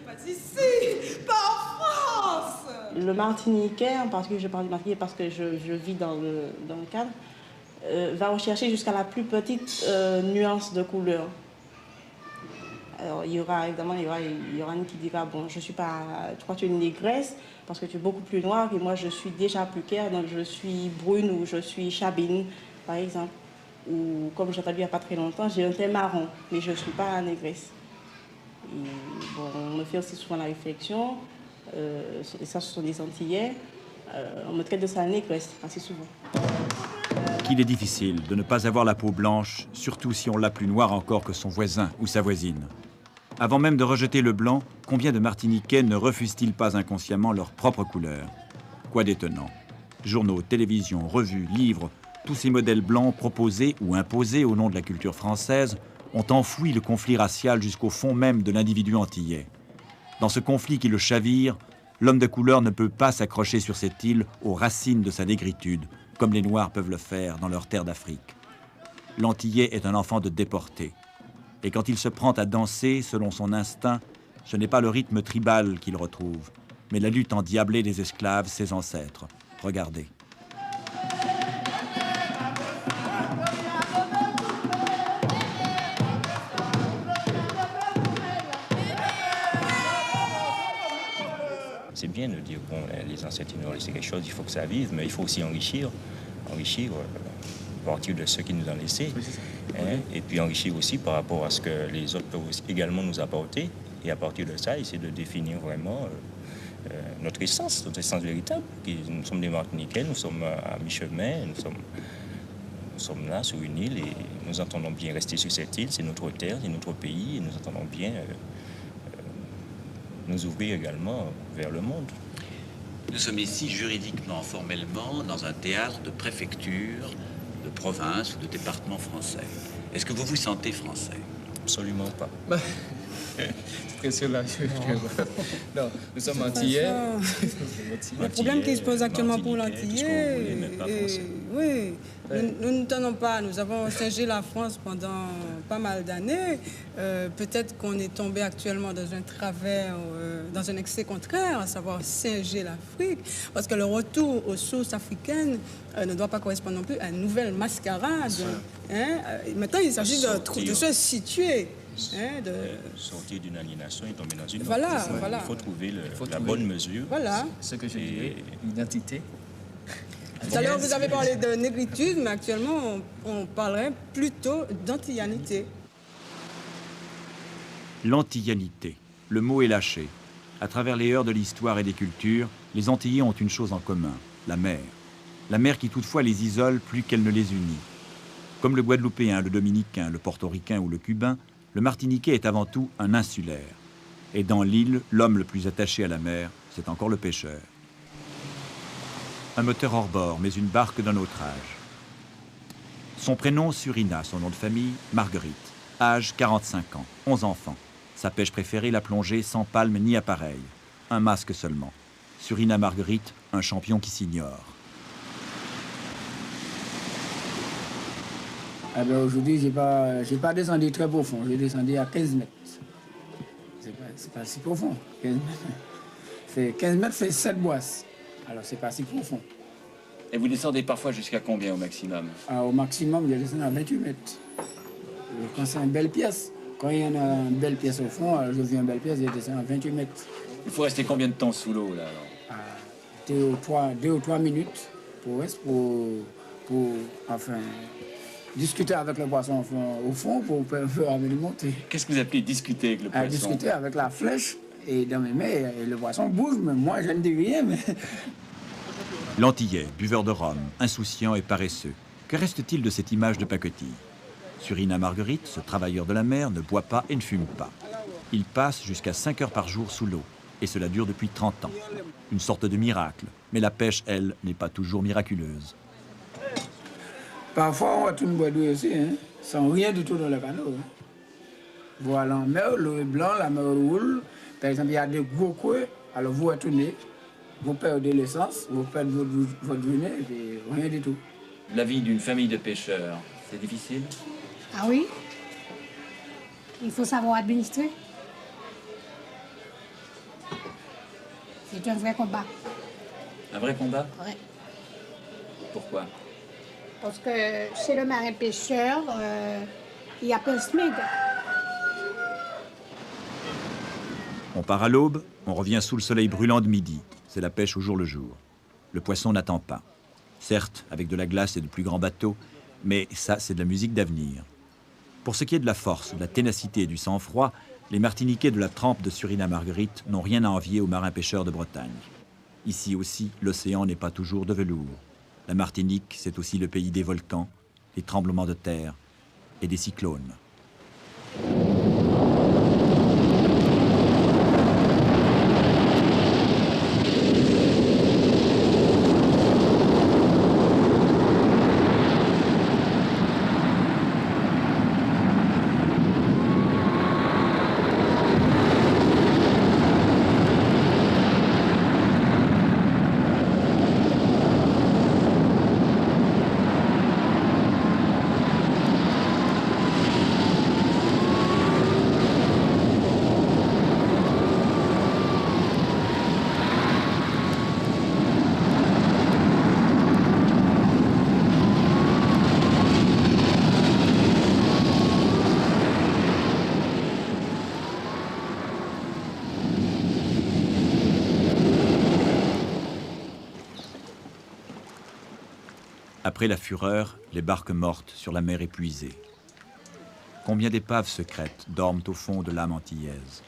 pas ici, pas en France. Le Martiniquais, en particulier, je parle du Martiniquais parce que je vis dans le cadre, va rechercher jusqu'à la plus petite nuance de couleur. Alors, il y aura une qui dira, bon, je crois que tu es une négresse parce que tu es beaucoup plus noire et moi je suis déjà plus claire, donc je suis brune ou je suis chabine, par exemple. Ou comme j'ai entendu il n'y a pas très longtemps, j'ai un teint marron, mais je ne suis pas négresse. Et, bon, on me fait aussi souvent la réflexion, et ça ce sont des Antillais, on me traite de ça négresse assez souvent. Qu'il est difficile de ne pas avoir la peau blanche, surtout si on l'a plus noire encore que son voisin ou sa voisine. Avant même de rejeter le blanc, combien de Martiniquais ne refusent-ils pas inconsciemment leur propre couleur? Quoi d'étonnant. Journaux, télévision, revues, livres, tous ces modèles blancs proposés ou imposés au nom de la culture française ont enfoui le conflit racial jusqu'au fond même de l'individu antillais. Dans ce conflit qui le chavire, l'homme de couleur ne peut pas s'accrocher sur cette île aux racines de sa négritude, comme les Noirs peuvent le faire dans leur terre d'Afrique. L'Antillais est un enfant de déporté. Et quand il se prend à danser selon son instinct, ce n'est pas le rythme tribal qu'il retrouve, mais la lutte endiablée des esclaves, ses ancêtres. Regardez. c'est bien de dire, bon, les ancêtres nous ont laissé quelque chose, il faut que ça vive, mais il faut aussi enrichir à partir de ce qu'ils nous ont laissé. Et puis enrichir aussi par rapport à ce que les autres peuvent aussi également nous apporter. Et à partir de ça, essayer de définir vraiment notre essence véritable. Nous sommes des Martiniquais, nous sommes à mi-chemin, nous sommes là sur une île et nous entendons bien rester sur cette île. C'est notre terre, c'est notre pays et nous entendons bien nous ouvrir également vers le monde. Nous sommes ici juridiquement, formellement, dans un théâtre de préfecture, de province ou de département français. Est-ce que vous vous sentez français? Absolument pas. C'est très là. Non, nous sommes antillais. Le problème qui se pose actuellement pour l'antillais, oui, nous ne tenons pas. Nous avons singé la France pendant pas mal d'années. Peut-être qu'on est tombé actuellement dans un travers, dans un excès contraire, à savoir singer l'Afrique, parce que le retour aux sources africaines ne doit pas correspondre non plus à une nouvelle mascarade. Maintenant, il s'agit de se situer. Sortir d'une aliénation et tomber dans une autre. Voilà. Il faut trouver la bonne mesure. Voilà. Ce que je dirais, l'identité. Tout à l'heure, vous avez parlé de négritude, mais actuellement, on parlerait plutôt d'antillanité. L'antillanité. Le mot est lâché. À travers les heures de l'histoire et des cultures, les Antillais ont une chose en commun, la mer. La mer qui toutefois les isole plus qu'elle ne les unit. Comme le Guadeloupéen, le Dominicain, le Portoricain ou le Cubain, le Martiniquais est avant tout un insulaire. Et dans l'île, l'homme le plus attaché à la mer, c'est encore le pêcheur. Un moteur hors bord, mais une barque d'un autre âge. Son prénom, Surina, son nom de famille, Marguerite. Âge, 45 ans, 11 enfants. Sa pêche préférée, la plongée, sans palme ni appareil. Un masque seulement. Surina Marguerite, un champion qui s'ignore. Ah ben aujourd'hui, j'ai pas descendu très profond. J'ai descendu à 15 mètres. C'est pas si profond. 15 mètres. 15 mètres fait 7 boisses. Alors c'est pas si profond. Et vous descendez parfois jusqu'à combien au maximum? Au maximum, je descends à 28 mètres. Quand c'est une belle pièce, quand il y en a une belle pièce au fond, je viens une belle pièce, je descends à 28 mètres. Il faut rester combien de temps sous l'eau là alors? 2 ou 3 minutes pour enfin, discuter avec le poisson au fond pour amener monter. Qu'est-ce que vous appelez discuter avec le poisson? Discuter avec la flèche et dans mes mains, et le poisson bouge, mais moi je ne dis rien. Mais... L'Antillais, buveur de rhum, insouciant et paresseux. Que reste-t-il de cette image de pacotille? Surina Marguerite, ce travailleur de la mer, ne boit pas et ne fume pas. Il passe jusqu'à 5 heures par jour sous l'eau, et cela dure depuis 30 ans. Une sorte de miracle, mais la pêche, elle, n'est pas toujours miraculeuse. Parfois, on va tout boire d'eau aussi, sans rien du tout dans le canot. Voilà, en mer, l'eau est blanche, la mer roule. Par exemple, il y a des gros coups, alors vous retournez, vous perdez l'essence, vous perdez votre journée, et puis rien du tout. La vie d'une famille de pêcheurs, c'est difficile? Ah oui? Il faut savoir administrer. C'est un vrai combat. Un vrai combat? Oui. Pourquoi? Parce que chez le marin pêcheur, il y a pas de SMIC. On part à l'aube, on revient sous le soleil brûlant de midi. C'est la pêche au jour le jour. Le poisson n'attend pas. Certes, avec de la glace et de plus grands bateaux, mais ça, c'est de la musique d'avenir. Pour ce qui est de la force, de la ténacité et du sang-froid, les Martiniquais de la trempe de Surina Marguerite n'ont rien à envier aux marins pêcheurs de Bretagne. Ici aussi, l'océan n'est pas toujours de velours. La Martinique, c'est aussi le pays des volcans, des tremblements de terre et des cyclones. Après la fureur, les barques mortes sur la mer épuisée. Combien d'épaves secrètes dorment au fond de l'âme antillaise?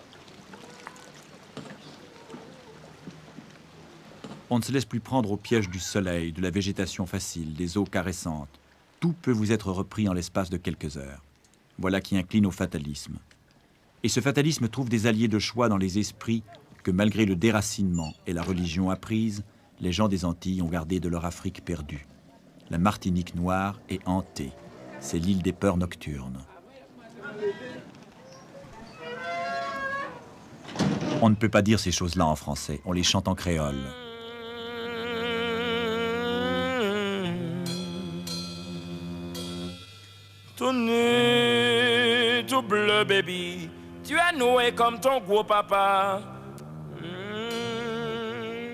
On ne se laisse plus prendre au piège du soleil, de la végétation facile, des eaux caressantes. Tout peut vous être repris en l'espace de quelques heures. Voilà qui incline au fatalisme. Et ce fatalisme trouve des alliés de choix dans les esprits que, malgré le déracinement et la religion apprise, les gens des Antilles ont gardé de leur Afrique perdue. La Martinique noire est hantée. C'est l'île des peurs nocturnes. On ne peut pas dire ces choses-là en français, on les chante en créole. Tout nu, tout bleu, baby. Tu es noué comme ton gros papa.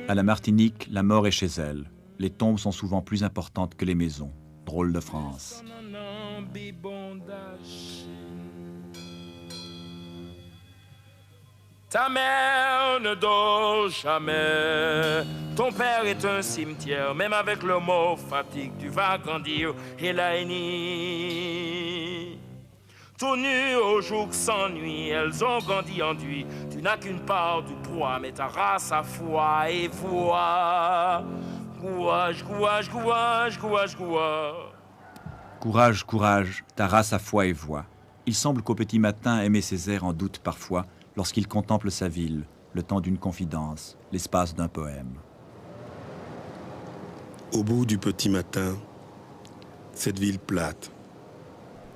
À la Martinique, la mort est chez elle. Les tombes sont souvent plus importantes que les maisons. Drôle de France. Ta mère ne dort jamais. Ton père est un cimetière. Même avec le mot fatigue, tu vas grandir. Et la nuit, tout nu au jour sans nuit, elles ont grandi enduit. Tu n'as qu'une part du poids, mais ta race a foi et foi. Courage, courage, courage, courage, courage. Courage, courage, ta race a foi et voix. Il semble qu'au petit matin, Aimé Césaire en doute parfois lorsqu'il contemple sa ville, le temps d'une confidence, l'espace d'un poème. Au bout du petit matin, cette ville plate,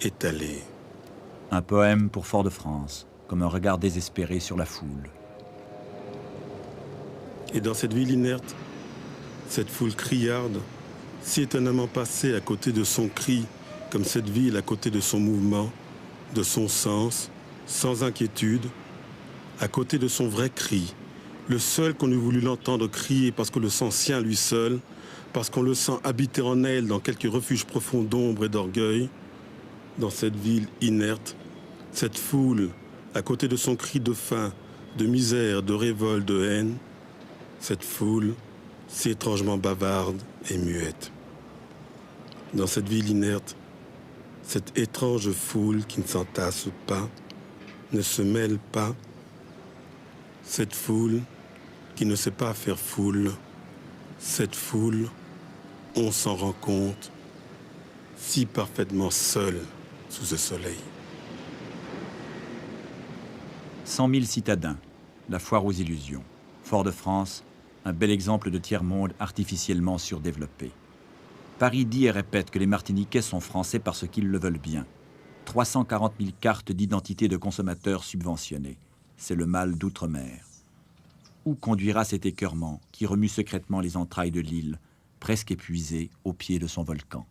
étalée. Un poème pour Fort-de-France, comme un regard désespéré sur la foule. Et dans cette ville inerte, cette foule criarde, si étonnamment passée à côté de son cri, comme cette ville à côté de son mouvement, de son sens, sans inquiétude, à côté de son vrai cri, le seul qu'on eût voulu l'entendre crier parce qu'on le sent sien lui seul, parce qu'on le sent habiter en elle dans quelques refuges profonds d'ombre et d'orgueil, dans cette ville inerte, cette foule, à côté de son cri de faim, de misère, de révolte, de haine, cette foule, si étrangement bavarde et muette. Dans cette ville inerte, cette étrange foule qui ne s'entasse pas, ne se mêle pas, cette foule qui ne sait pas faire foule, cette foule, on s'en rend compte, si parfaitement seule sous ce soleil. 100 000 citadins, la foire aux illusions. Fort-de-France, un bel exemple de tiers-monde artificiellement surdéveloppé. Paris dit et répète que les Martiniquais sont français parce qu'ils le veulent bien. 340 000 cartes d'identité de consommateurs subventionnés. C'est le mal d'outre-mer. Où conduira cet écœurement qui remue secrètement les entrailles de l'île, presque épuisée au pied de son volcan?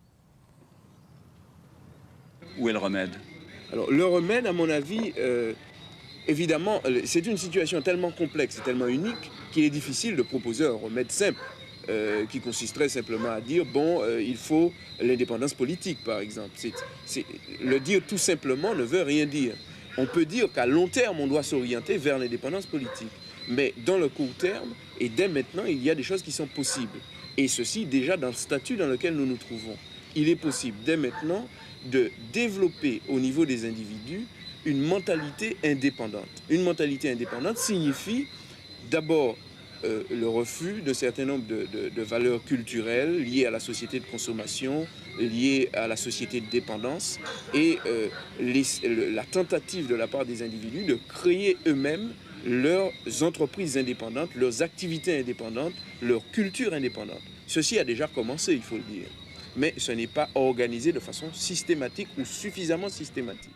Où est le remède? Alors, le remède, à mon avis, évidemment, c'est une situation tellement complexe et tellement unique qu'il est difficile de proposer un remède simple qui consisterait simplement à dire, bon, il faut l'indépendance politique, par exemple. Le dire tout simplement ne veut rien dire. On peut dire qu'à long terme, on doit s'orienter vers l'indépendance politique. Mais dans le court terme, et dès maintenant, il y a des choses qui sont possibles. Et ceci déjà dans le statut dans lequel nous nous trouvons. Il est possible dès maintenant de développer au niveau des individus une mentalité indépendante. Une mentalité indépendante signifie d'abord le refus d'un certain nombre de valeurs culturelles liées à la société de consommation, liées à la société de dépendance, et la tentative de la part des individus de créer eux-mêmes leurs entreprises indépendantes, leurs activités indépendantes, leur culture indépendante. Ceci a déjà commencé, il faut le dire. Mais ce n'est pas organisé de façon systématique ou suffisamment systématique.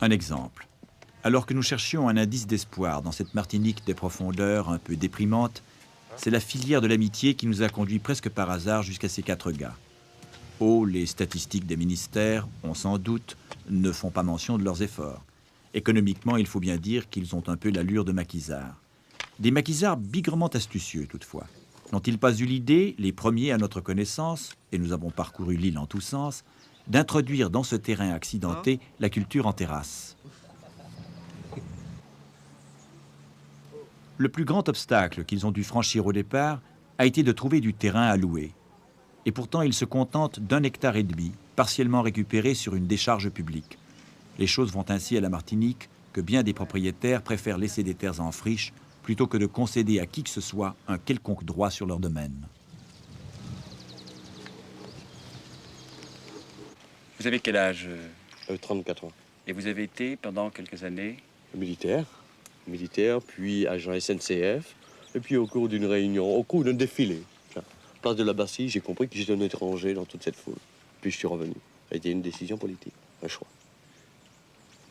Un exemple. Alors que nous cherchions un indice d'espoir dans cette Martinique des profondeurs un peu déprimante, c'est la filière de l'amitié qui nous a conduits presque par hasard jusqu'à ces 4 gars. Oh, les statistiques des ministères, on s'en doute, ne font pas mention de leurs efforts. Économiquement, il faut bien dire qu'ils ont un peu l'allure de maquisards. Des maquisards bigrement astucieux, toutefois. N'ont-ils pas eu l'idée, les premiers à notre connaissance, et nous avons parcouru l'île en tous sens, d'introduire dans ce terrain accidenté la culture en terrasse? Le plus grand obstacle qu'ils ont dû franchir au départ a été de trouver du terrain à louer. Et pourtant, ils se contentent d'1,5 hectare, partiellement récupéré sur une décharge publique. Les choses vont ainsi à la Martinique que bien des propriétaires préfèrent laisser des terres en friche plutôt que de concéder à qui que ce soit un quelconque droit sur leur domaine. Vous avez quel âge? 34 ans. Et vous avez été pendant quelques années? Militaire, puis agent SNCF, et puis au cours d'une réunion, au cours d'un défilé, place de la Bastille, j'ai compris que j'étais un étranger dans toute cette foule. Puis je suis revenu. Ça a été une décision politique, un choix.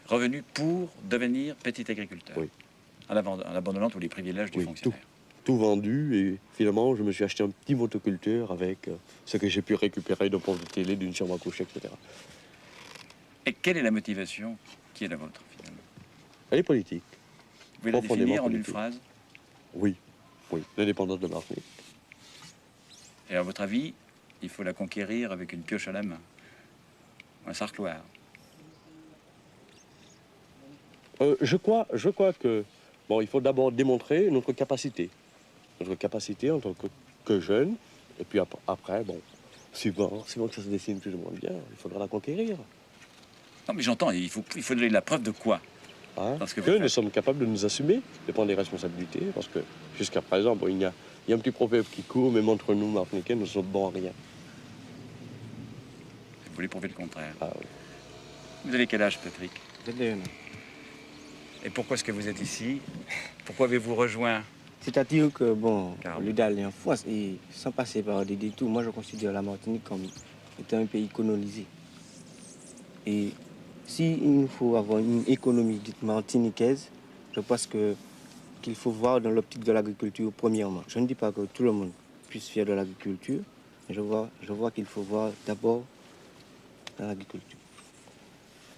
Revenu pour devenir petit agriculteur? Oui. En abandonnant tous les privilèges du fonctionnaire? Tout vendu, et finalement, je me suis acheté un petit motoculteur avec ce que j'ai pu récupérer d'un poste de télé, d'une chambre à coucher, etc. Et quelle est la motivation qui est la vôtre, finalement? Elle est politique. Vous pouvez la définir en une phrase? Oui, l'indépendance de Martinique. Et à votre avis, il faut la conquérir avec une pioche à la main, un sarcloir? Je crois que, bon, il faut d'abord démontrer notre capacité en tant que jeune, et puis après, bon, suivant que ça se dessine plus ou moins bien, il faudra la conquérir. Non, mais j'entends, il faut donner la preuve de quoi? Que nous sommes capables de nous assumer, de prendre des responsabilités, parce que jusqu'à présent, bon, il y a un petit proverbe qui court, même entre nous, Martiniquais, nous sommes bons à rien. Vous voulez prouver le contraire? Ah oui. Vous avez quel âge, Patrick? 21 ans. Et pourquoi est-ce que vous êtes ici? Pourquoi avez-vous rejoint? C'est-à-dire que, bon, au lieu d'aller en France, et sans passer par des détours, moi je considère la Martinique comme étant un pays colonisé. Et s'il nous faut avoir une économie dite martiniquaise, je pense qu'il faut voir dans l'optique de l'agriculture premièrement. Je ne dis pas que tout le monde puisse faire de l'agriculture, mais je vois qu'il faut voir d'abord dans l'agriculture.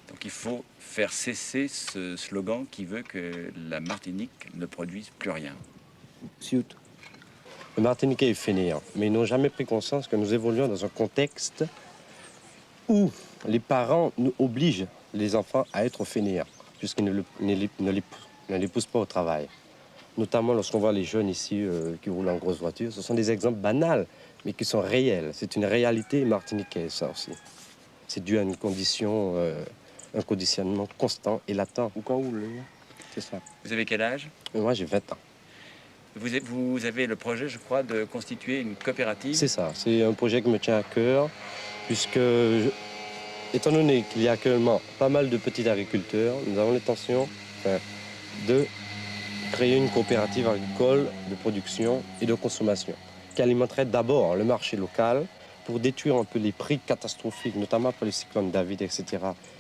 Donc il faut faire cesser ce slogan qui veut que la Martinique ne produise plus rien. Surtout. Le Martiniquais est fainéant, mais ils n'ont jamais pris conscience que nous évoluons dans un contexte où les parents nous obligent les enfants à être fainéants, puisqu'ils ne les poussent pas au travail. Notamment lorsqu'on voit les jeunes ici qui roulent en grosse voiture, ce sont des exemples banals, mais qui sont réels. C'est une réalité martiniquaise, ça aussi. C'est dû à une condition, un conditionnement constant et latent. Ou quand vous voulez, c'est ça. Vous avez quel âge? Moi, j'ai 20 ans. Vous avez le projet, je crois, de constituer une coopérative? C'est ça, c'est un projet qui me tient à cœur, puisque, étant donné qu'il y a actuellement pas mal de petits agriculteurs, nous avons l'intention de créer une coopérative agricole de production et de consommation, qui alimenterait d'abord le marché local pour détruire un peu les prix catastrophiques, notamment après les cyclones David, etc.,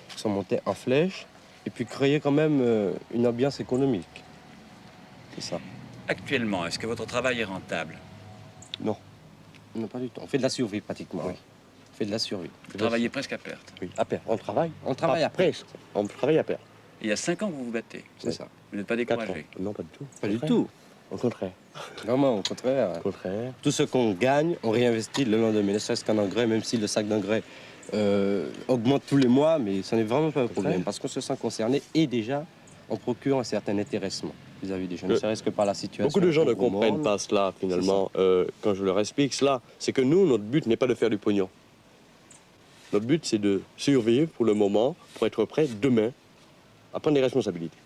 qui sont montés en flèche, et puis créer quand même une ambiance économique. C'est ça. Actuellement, est-ce que votre travail est rentable? Non. Non, pas du tout. On fait de la survie pratiquement. Oui. On fait de la survie. Vous travaillez presque à perte? Oui, à perte. On travaille à perte. On travaille à perte. Il y a 5 ans que vous vous battez? C'est ça. Vous n'êtes pas découragé? Non, pas du tout. Pas du tout. Au contraire. Vraiment, au contraire. Au contraire. Tout ce qu'on gagne, on réinvestit le lendemain. Ne serait-ce qu'en engrais, même si le sac d'engrais augmente tous les mois, mais ce n'est vraiment pas un problème. Parce qu'on se sent concerné et déjà, on procure un certain intéressement vis-à-vis des jeunes, ne serait-ce que par la situation. Beaucoup de gens ne comprennent pas cela, finalement. Quand je leur explique cela, c'est que nous, notre but n'est pas de faire du pognon. Notre but, c'est de survivre pour le moment, pour être prêt demain à prendre des responsabilités.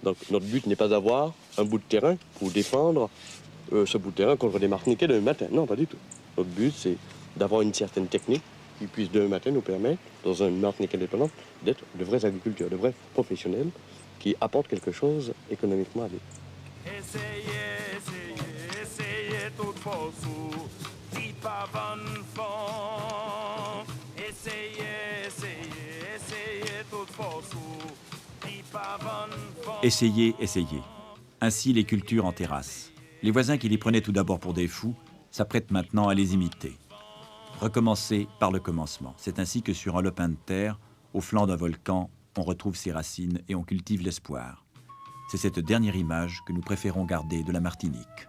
Donc, notre but n'est pas d'avoir un bout de terrain pour défendre ce bout de terrain contre des Martiniquais demain matin. Non, pas du tout. Notre but, c'est d'avoir une certaine technique qui puisse demain matin nous permettre, dans une Martinique indépendante, d'être de vrais agriculteurs, de vrais professionnels qui apportent quelque chose économiquement à l'île. Essayez toute force, dis pas van fond. Essayez toute force, dis pas van fond. Essayez. Ainsi les cultures en terrasse. Les voisins qui les prenaient tout d'abord pour des fous s'apprêtent maintenant à les imiter. Recommencer par le commencement. C'est ainsi que sur un lopin de terre, au flanc d'un volcan, on retrouve ses racines et on cultive l'espoir. C'est cette dernière image que nous préférons garder de la Martinique.